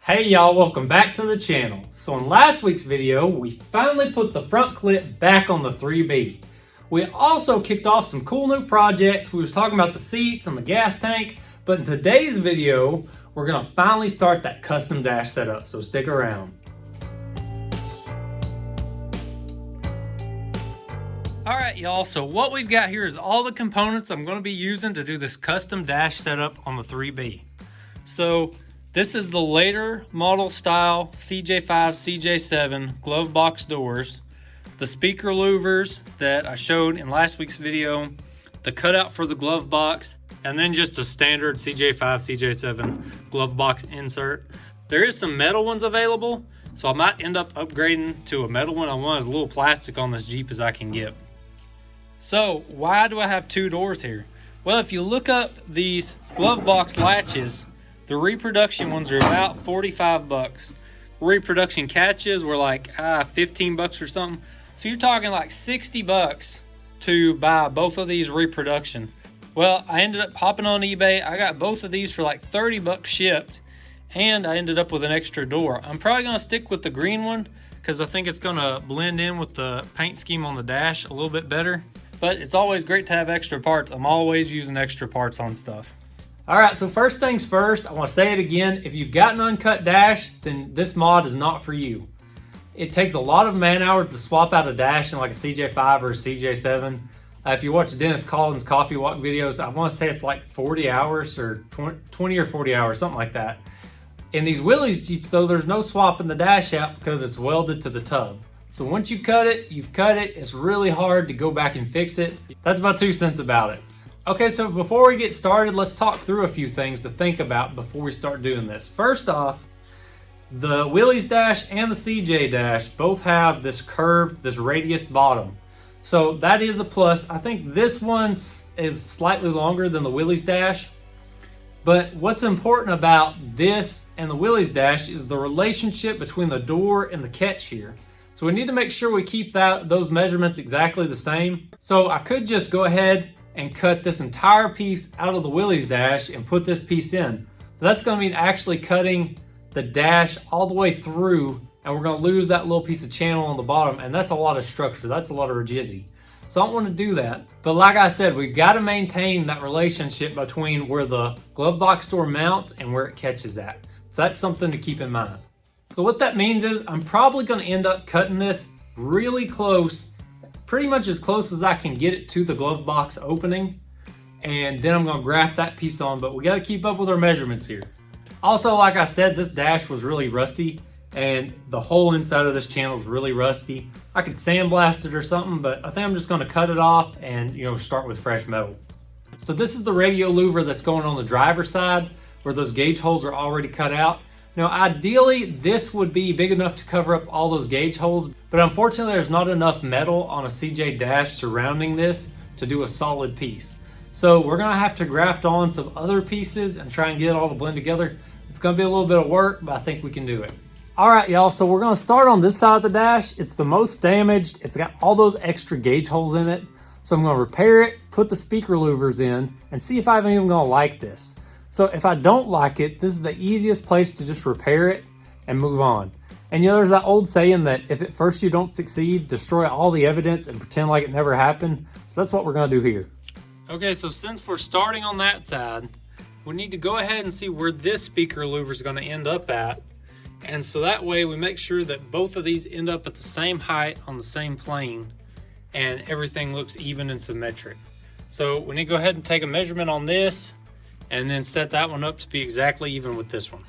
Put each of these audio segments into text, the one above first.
Hey y'all, welcome back to the channel. So in last week's video, we finally put the front clip back on the 3B. We also kicked off some cool new projects. We was talking about the seats and the gas tank, but in today's video, we're gonna finally start that custom dash setup, so stick around. All right, y'all, so what we've got here is all the components I'm gonna be using to do this custom dash setup on the 3B. So this is the later model style CJ5 CJ7 glove box doors, the speaker louvers that I showed in last week's video, the cutout for the glove box, and then just a standard CJ5 CJ7 glove box insert. There is some metal ones available, so I might end up upgrading to a metal one. I want as little plastic on this Jeep as I can get. So why do I have two doors here? Well, if you look up these glove box latches, the reproduction ones are about 45 bucks. Reproduction catches were like 15 bucks or something. So you're talking like 60 bucks to buy both of these reproduction. Well, I ended up hopping on eBay. I got both of these for like 30 bucks shipped, and I ended up with an extra door. I'm probably gonna stick with the green one because I think it's gonna blend in with the paint scheme on the dash a little bit better. But it's always great to have extra parts. I'm always using extra parts on stuff. All right, so first things first, I want to say it again. If you've got an uncut dash, then this mod is not for you. It takes a lot of man hours to swap out a dash in like a CJ5 or a CJ7. If you watch Dennis Collins' coffee walk videos, I want to say it's like 40 hours or 20 or 40 hours, something like that. In these Willys Jeeps though, there's no swapping the dash out because it's welded to the tub. So once you cut it, you've cut it. It's really hard to go back and fix it. That's my 2 cents about it. Okay, so before we get started, let's talk through a few things to think about before we start doing this. First off, the Willys dash and the CJ dash both have this curved, this radius bottom. So that is a plus. I think this one is slightly longer than the Willys dash. But what's important about this and the Willys dash is the relationship between the door and the catch here. So we need to make sure we keep those measurements exactly the same. So I could just go ahead and cut this entire piece out of the Willys dash and put this piece in. But that's gonna mean actually cutting the dash all the way through, and we're gonna lose that little piece of channel on the bottom, and that's a lot of structure, that's a lot of rigidity. So I don't wanna do that. But like I said, we've gotta maintain that relationship between where the glove box door mounts and where it catches at. So that's something to keep in mind. So what that means is I'm probably gonna end up cutting this really close, pretty much as close as I can get it to the glove box opening, and then I'm gonna graft that piece on, but we gotta keep up with our measurements here. Also, like I said, this dash was really rusty, and the whole inside of this channel is really rusty. I could sandblast it or something, but I think I'm just gonna cut it off and start with fresh metal. So this is the radio louver that's going on the driver's side, where those gauge holes are already cut out. Now, ideally, this would be big enough to cover up all those gauge holes, but unfortunately, there's not enough metal on a CJ dash surrounding this to do a solid piece. So we're gonna have to graft on some other pieces and try and get it all to blend together. It's gonna be a little bit of work, but I think we can do it. All right, y'all, so we're gonna start on this side of the dash. It's the most damaged. It's got all those extra gauge holes in it. So I'm gonna repair it, put the speaker louvers in, and see if I'm even gonna like this. So if I don't like it, this is the easiest place to just repair it and move on. And there's that old saying that if at first you don't succeed, destroy all the evidence and pretend like it never happened. So that's what we're gonna do here. Okay, so since we're starting on that side, we need to go ahead and see where this speaker louver is gonna end up at. And so that way we make sure that both of these end up at the same height on the same plane and everything looks even and symmetric. So we need to go ahead and take a measurement on this and then set that one up to be exactly even with this one.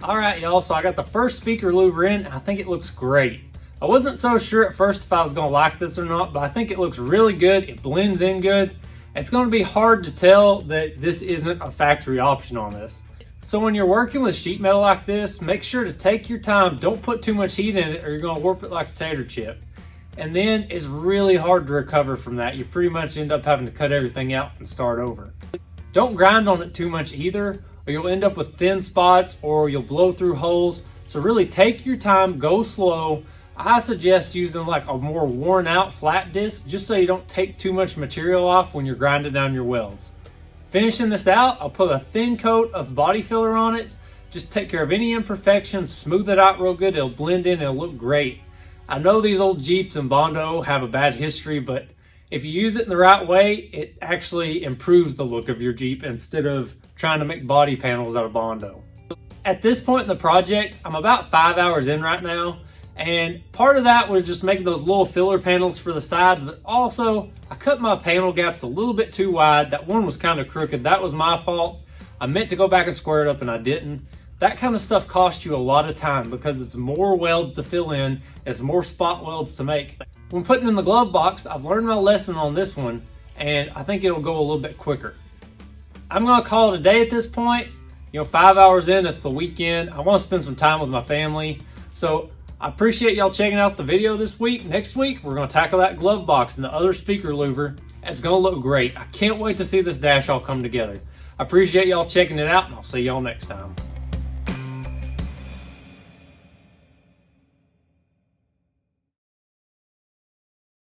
All right, y'all, so I got the first speaker louver in. I think it looks great. I wasn't so sure at first if I was gonna like this or not, but I think it looks really good. It blends in good. It's gonna be hard to tell that this isn't a factory option on this. So when you're working with sheet metal like this, make sure to take your time. Don't put too much heat in it or you're gonna warp it like a tater chip. And then it's really hard to recover from that. You pretty much end up having to cut everything out and start over. Don't grind on it too much either, or you'll end up with thin spots or you'll blow through holes. So really take your time, go slow. I suggest using like a more worn out flat disc just so you don't take too much material off when you're grinding down your welds. Finishing this out, I'll put a thin coat of body filler on it. Just take care of any imperfections, smooth it out real good, it'll blend in, it'll look great. I know these old Jeeps and Bondo have a bad history, but if you use it in the right way, it actually improves the look of your Jeep instead of trying to make body panels out of Bondo. At this point in the project, I'm about 5 hours in right now, and part of that was just making those little filler panels for the sides, but also I cut my panel gaps a little bit too wide. That one was kind of crooked. That was my fault. I meant to go back and square it up and I didn't. That kind of stuff costs you a lot of time because it's more welds to fill in, it's more spot welds to make. When putting in the glove box, I've learned my lesson on this one, and I think it'll go a little bit quicker. I'm gonna call it a day at this point. 5 hours in, it's the weekend. I wanna spend some time with my family. So I appreciate y'all checking out the video this week. Next week, we're gonna tackle that glove box and the other speaker louver. It's gonna look great. I can't wait to see this dash all come together. I appreciate y'all checking it out, and I'll see y'all next time.